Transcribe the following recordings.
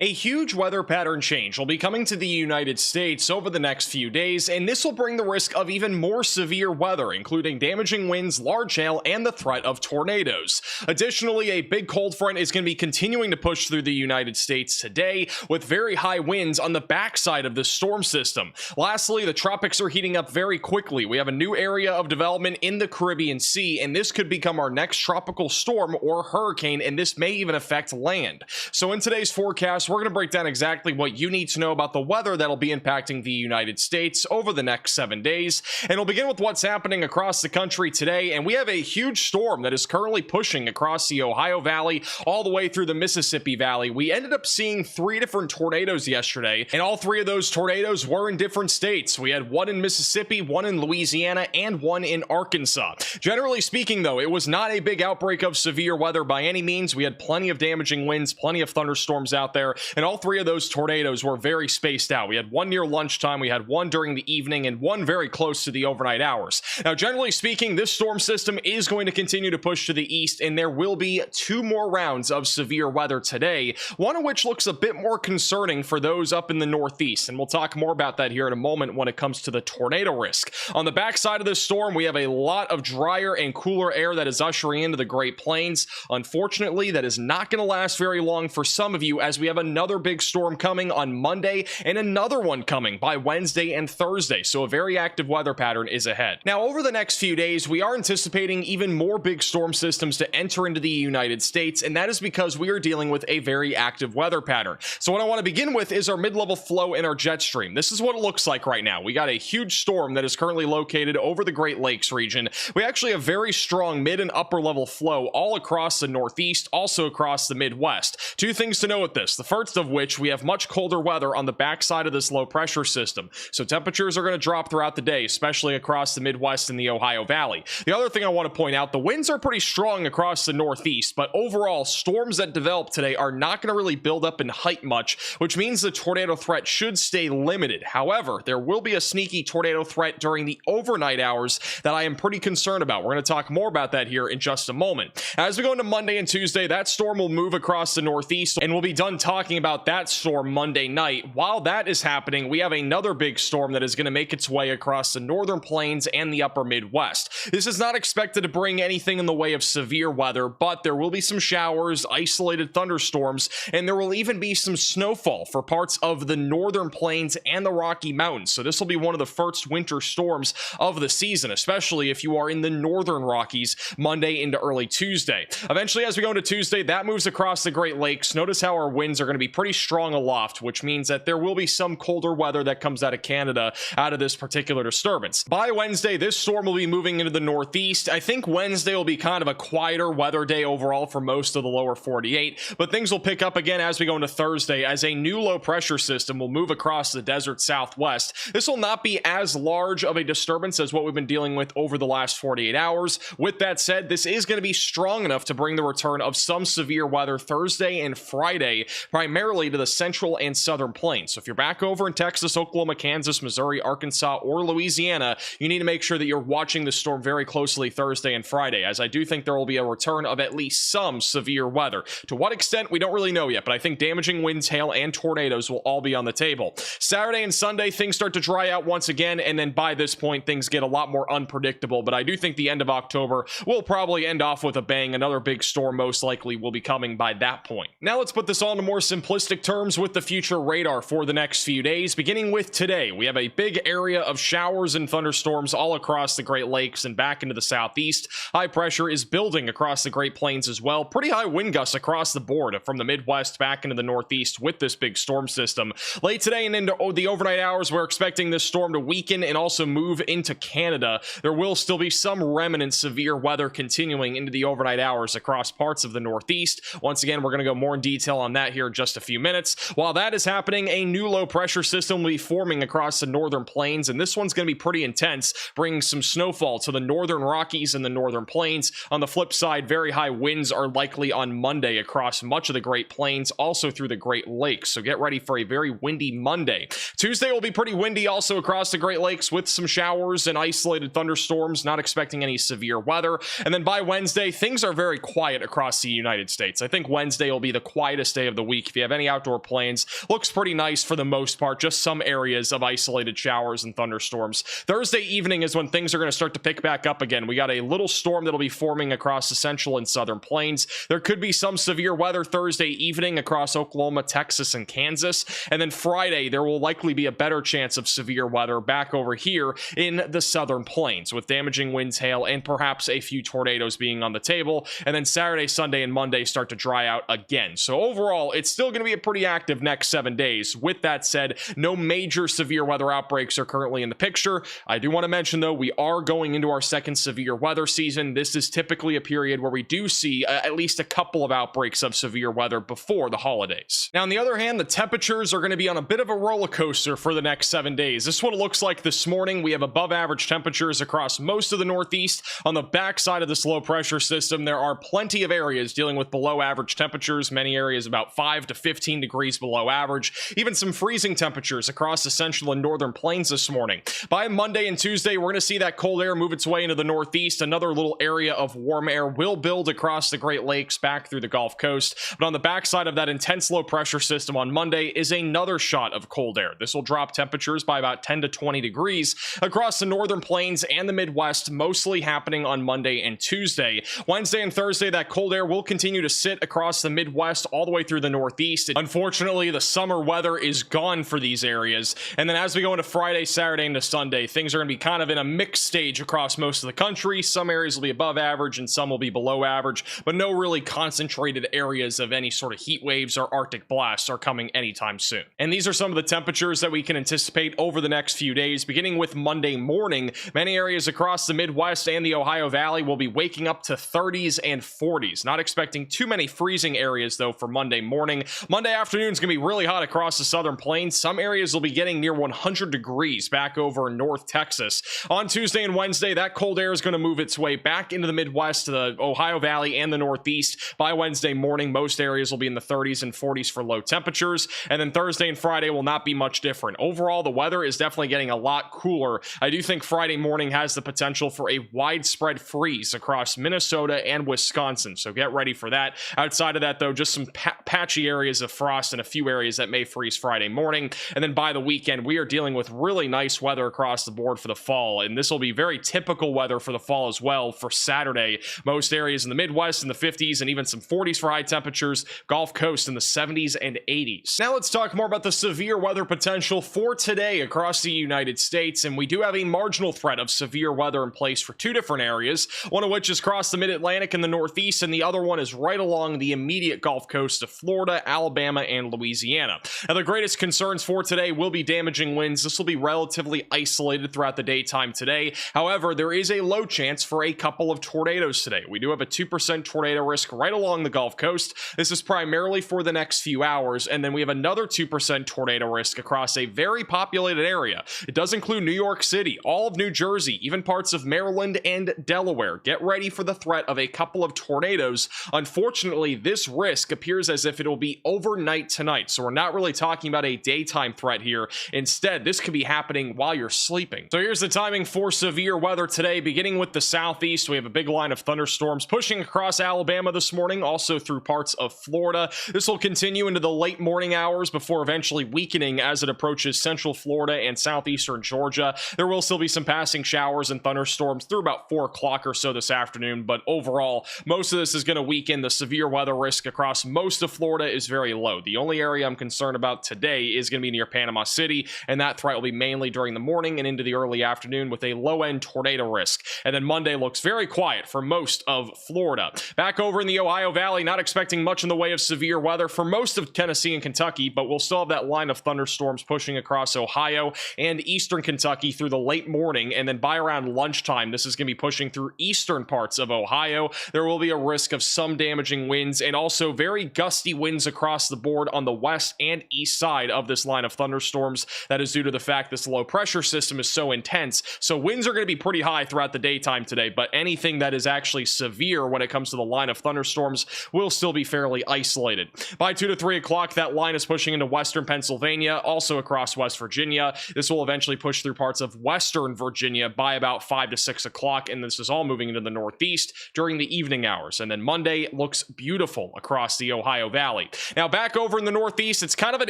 A huge weather pattern change will be coming to the United States over the next few days, and this will bring the risk of even more severe weather, including damaging winds, large hail, and the threat of tornadoes. Additionally, a big cold front is going to be continuing to push through the United States today, with very high winds on the backside of the storm system. Lastly, the tropics are heating up very quickly. We have a new area of development in the Caribbean Sea, and this could become our next tropical storm or hurricane, and this may even affect land. So in today's forecast, we're going to break down exactly what you need to know about the weather that'll be impacting the United States over the next 7 days. And we'll begin with what's happening across the country today. And we have a huge storm that is currently pushing across the Ohio Valley all the way through the Mississippi Valley. We ended up seeing 3 different tornadoes yesterday, and all 3 of those tornadoes were in different states. We had one in Mississippi, one in Louisiana, and one in Arkansas. Generally speaking, though, it was not a big outbreak of severe weather by any means. We had plenty of damaging winds, plenty of thunderstorms out there, and all 3 of those tornadoes were very spaced out. We had one near lunchtime, we had one during the evening, and one very close to the overnight hours. Now, generally speaking, this storm system is going to continue to push to the east, and there will be 2 more rounds of severe weather today, one of which looks a bit more concerning for those up in the northeast, and we'll talk more about that here in a moment when it comes to the tornado risk. On the backside of this storm, we have a lot of drier and cooler air that is ushering into the Great Plains. Unfortunately, that is not going to last very long for some of you, as we have another big storm coming on Monday and another one coming by Wednesday and Thursday, so a very active weather pattern is ahead. Now, over the next few days, we are anticipating even more big storm systems to enter into the United States, and that is because we are dealing with a very active weather pattern. So what I want to begin with is our mid-level flow in our jet stream. This is what it looks like right now. We got a huge storm that is currently located over the Great Lakes region. We actually have very strong mid and upper level flow all across the Northeast, also across the Midwest. 2 things to know with this. The first of which, we have much colder weather on the backside of this low pressure system. So temperatures are going to drop throughout the day, especially across the Midwest and the Ohio Valley. The other thing I want to point out, the winds are pretty strong across the Northeast, but overall, storms that develop today are not going to really build up in height much, which means the tornado threat should stay limited. However, there will be a sneaky tornado threat during the overnight hours that I am pretty concerned about. We're going to talk more about that here in just a moment. As we go into Monday and Tuesday, that storm will move across the Northeast, and we'll be done talking about that storm Monday night. While that is happening, we have another big storm that is going to make its way across the northern plains and the upper Midwest. This is not expected to bring anything in the way of severe weather, but there will be some showers, isolated thunderstorms, and there will even be some snowfall for parts of the northern plains and the Rocky Mountains. So this will be one of the first winter storms of the season, especially if you are in the northern Rockies Monday into early Tuesday. Eventually, as we go into Tuesday, that moves across the Great Lakes. Notice how our winds are going to be pretty strong aloft, which means that there will be some colder weather that comes out of Canada out of this particular disturbance. By Wednesday, this storm will be moving into the Northeast. I think Wednesday will be kind of a quieter weather day overall for most of the lower 48, but things will pick up again as we go into Thursday, as a new low pressure system will move across the desert Southwest. This will not be as large of a disturbance as what we've been dealing with over the last 48 hours. With that said, this is going to be strong enough to bring the return of some severe weather Thursday and Friday, primarily to the central and southern plains. So if you're back over in Texas, Oklahoma, Kansas, Missouri, Arkansas, or Louisiana, you need to make sure that you're watching the storm very closely Thursday and Friday, as I do think there will be a return of at least some severe weather. To what extent, we don't really know yet, but I think damaging winds, hail, and tornadoes will all be on the table. Saturday and Sunday, things start to dry out once again, and then by this point, things get a lot more unpredictable, but I do think the end of October will probably end off with a bang. Another big storm most likely will be coming by that point. Now let's put this all into more simplistic terms with the future radar for the next few days. Beginning with today, we have a big area of showers and thunderstorms all across the Great Lakes and back into the southeast. High pressure is building across the Great Plains as well. Pretty high wind gusts across the board from the Midwest back into the Northeast with this big storm system. Late today and into the overnight hours, we're expecting this storm to weaken and also move into Canada. There will still be some remnant severe weather continuing into the overnight hours across parts of the Northeast. Once again, we're going to go more in detail on that here in just a few minutes. While that is happening, a new low pressure system will be forming across the northern plains, and this one's going to be pretty intense, bringing some snowfall to the northern Rockies and the northern plains. On the flip side, very high winds are likely on Monday across much of the Great Plains, also through the Great Lakes. So get ready for a very windy Monday. Tuesday will be pretty windy also across the Great Lakes with some showers and isolated thunderstorms, not expecting any severe weather. And then by Wednesday, things are very quiet across the United States. I think Wednesday will be the quietest day of the week week. If you have any outdoor plans, looks pretty nice for the most part, just some areas of isolated showers and thunderstorms. Thursday evening is when things are going to start to pick back up again. We got a little storm that'll be forming across the central and southern plains. There could be some severe weather Thursday evening across Oklahoma, Texas, and Kansas. And then Friday, there will likely be a better chance of severe weather back over here in the southern plains, with damaging winds, hail, and perhaps a few tornadoes being on the table. And then Saturday, Sunday, and Monday start to dry out again. So overall, it's still going to be a pretty active next 7 days. With that said, no major severe weather outbreaks are currently in the picture. I do want to mention, though, we are going into our second severe weather season. This is typically a period where we do see at least a couple of outbreaks of severe weather before the holidays. Now, on the other hand, the temperatures are going to be on a bit of a roller coaster for the next 7 days. This is what it looks like this morning. We have above average temperatures across most of the Northeast. On the backside of this low pressure system, there are plenty of areas dealing with below average temperatures, many areas about 5 to 15 degrees below average, even some freezing temperatures across the central and northern plains this morning. By Monday and Tuesday, we're going to see that cold air move its way into the Northeast. Another little area of warm air will build across the Great Lakes back through the Gulf Coast. But on the backside of that intense low pressure system on Monday is another shot of cold air. This will drop temperatures by about 10 to 20 degrees across the northern plains and the Midwest, mostly happening on Monday and Tuesday. Wednesday and Thursday, that cold air will continue to sit across the Midwest all the way through the Northeast. Unfortunately, the summer weather is gone for these areas. And then as we go into Friday, Saturday, into Sunday, things are going to be kind of in a mixed stage across most of the country. Some areas will be above average and some will be below average, but no really concentrated areas of any sort of heat waves or Arctic blasts are coming anytime soon. And these are some of the temperatures that we can anticipate over the next few days. Beginning with Monday morning, many areas across the Midwest and the Ohio Valley will be waking up to 30s and 40s. Not expecting too many freezing areas, though, for Monday morning. Monday afternoon is going to be really hot across the southern plains. Some areas will be getting near 100 degrees back over North Texas. On Tuesday and Wednesday, that cold air is going to move its way back into the Midwest to the Ohio Valley and the Northeast. By Wednesday morning, most areas will be in the 30s and 40s for low temperatures. And then Thursday and Friday will not be much different. Overall, the weather is definitely getting a lot cooler. I do think Friday morning has the potential for a widespread freeze across Minnesota and Wisconsin. So get ready for that. Outside of that, though, just some patchy areas of frost and a few areas that may freeze Friday morning. And then by the weekend, we are dealing with really nice weather across the board for the fall. And this will be very typical weather for the fall as well for Saturday. Most areas in the Midwest in the 50s and even some 40s for high temperatures. Gulf Coast in the 70s and 80s. Now let's talk more about the severe weather potential for today across the United States. And we do have a marginal threat of severe weather in place for two different areas, one of which is across the mid-Atlantic and the Northeast, and the other one is right along the immediate Gulf Coast of Florida, Alabama, and Louisiana. Now, the greatest concerns for today will be damaging winds. This will be relatively isolated throughout the daytime today. However, there is a low chance for a couple of tornadoes today. We do have a 2% tornado risk right along the Gulf Coast. This is primarily for the next few hours, and then we have another 2% tornado risk across a very populated area. It does include New York City, all of New Jersey, even parts of Maryland and Delaware. Get ready for the threat of a couple of tornadoes. Unfortunately, this risk appears as if it will be overnight tonight, so we're not really talking about a daytime threat here. Instead, this could be happening while you're sleeping. So here's the timing for severe weather today. Beginning with the southeast, we have a big line of thunderstorms pushing across Alabama this morning, also through parts of Florida. This will continue into the late morning hours before eventually weakening as it approaches central Florida and southeastern Georgia. There will still be some passing showers and thunderstorms through about 4 o'clock or so this afternoon, but overall, most of this is going to weaken. The severe weather risk across most of Florida is very low. The only area I'm concerned about today is going to be near Panama City, and that threat will be mainly during the morning and into the early afternoon with a low-end tornado risk. And then Monday looks very quiet for most of Florida. Back over in the Ohio Valley, not expecting much in the way of severe weather for most of Tennessee and Kentucky, but we'll still have that line of thunderstorms pushing across Ohio and eastern Kentucky through the late morning, and then by around lunchtime, this is going to be pushing through eastern parts of Ohio. There will be a risk of some damaging winds and also very gusty winds across the board on the west and east side of this line of thunderstorms. That is due to the fact this low pressure system is so intense. So winds are going to be pretty high throughout the daytime today, but anything that is actually severe when it comes to the line of thunderstorms will still be fairly isolated. By 2 to 3 o'clock, that line is pushing into western Pennsylvania, also across West Virginia. This will eventually push through parts of western Virginia by about 5 to 6 o'clock, and this is all moving into the Northeast during the evening hours. And then Monday looks beautiful across the Ohio Valley. Now, back over in the Northeast, it's kind of an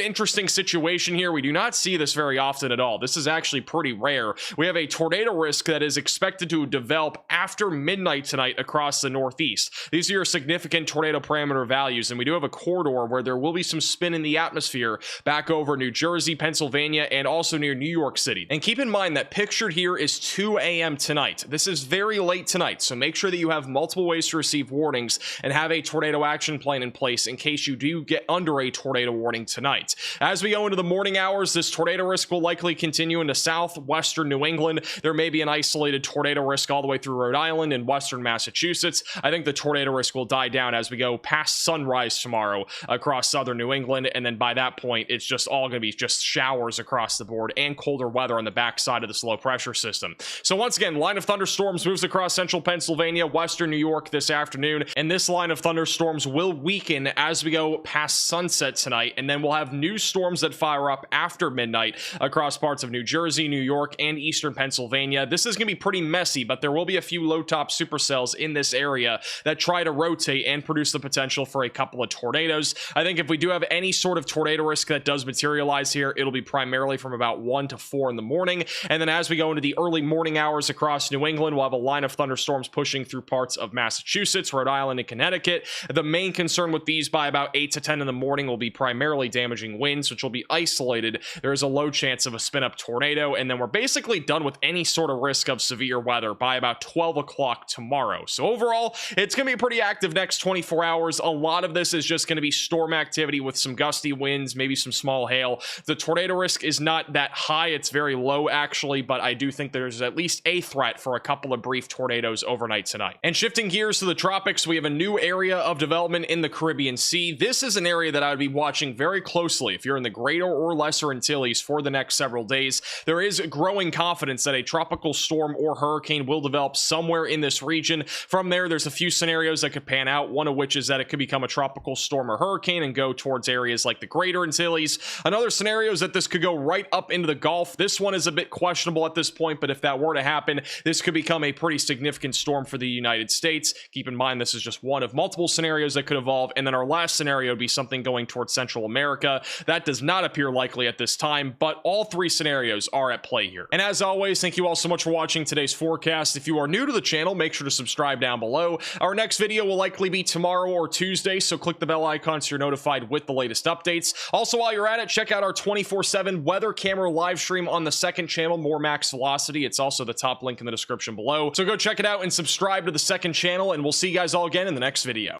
interesting situation here. We do not see this very often at all. This is actually pretty rare. We have a tornado risk that is expected to develop after midnight tonight across the Northeast. These are your significant tornado parameter values, and we do have a corridor where there will be some spin in the atmosphere back over New Jersey, Pennsylvania, and also near New York City. And keep in mind that pictured here is 2 a.m. tonight. This is very late tonight, so make sure that you have multiple ways to receive warnings and have a tornado action plan in place in case you do get under a tornado warning tonight. As we go into the morning hours, this tornado risk will likely continue into southwestern New England. There may be an isolated tornado risk all the way through Rhode Island and western Massachusetts. I think the tornado risk will die down as we go past sunrise tomorrow across southern New England, and then by that point, it's just all going to be just showers across the board and colder weather on the backside of this low pressure system. So once again, line of thunderstorms moves across central Pennsylvania, western New York this afternoon, and this line of thunderstorms will weaken as we go past sunset tonight, and then we'll have new storms that fire up after midnight across parts of New Jersey, New York, and eastern Pennsylvania. This is going to be pretty messy, but there will be a few low-top supercells in this area that try to rotate and produce the potential for a couple of tornadoes. I think if we do have any sort of tornado risk that does materialize here, it'll be primarily from about 1 to 4 in the morning, and then as we go into the early morning hours across New England, we'll have a line of thunderstorms pushing through parts of Massachusetts, Rhode Island, and Connecticut. The main concern with these by about 8 to 10 in the morning will be primarily damaging winds, which will be isolated. There is a low chance of a spin-up tornado, and then we're basically done with any sort of risk of severe weather by about 12 o'clock tomorrow. So overall, it's going to be pretty active next 24 hours. A lot of this is just going to be storm activity with some gusty winds, maybe some small hail. The tornado risk is not that high. It's very low, actually, but I do think there's at least a threat for a couple of brief tornadoes overnight tonight. And shifting gears to the tropics, we have a new area of development in the Caribbean Sea. This is an area that I would be watching very closely if you're in the Greater or Lesser Antilles for the next several days. There is growing confidence that a tropical storm or hurricane will develop somewhere in this region. From there, there's a few scenarios that could pan out, one of which is that it could become a tropical storm or hurricane and go towards areas like the Greater Antilles. Another scenario is that this could go right up into the Gulf. This one is a bit questionable at this point, but if that were to happen, this could become a pretty significant storm for the United States. Keep in mind, this is just one of multiple scenarios that could evolve, and then our last scenario would be something going towards Central America. That does not appear likely at this time, but all three scenarios are at play here. And as always, thank you all so much for watching today's forecast. If you are new to the channel, make sure to subscribe down below. Our next video will likely be tomorrow or Tuesday, so click the bell icon so you're notified with the latest updates. Also, while you're at it, check out our 24/7 weather camera live stream on the second channel, More Max Velocity. It's also the top link in the description below. So go check it out and subscribe to the second channel, and we'll see you guys all again in the next video.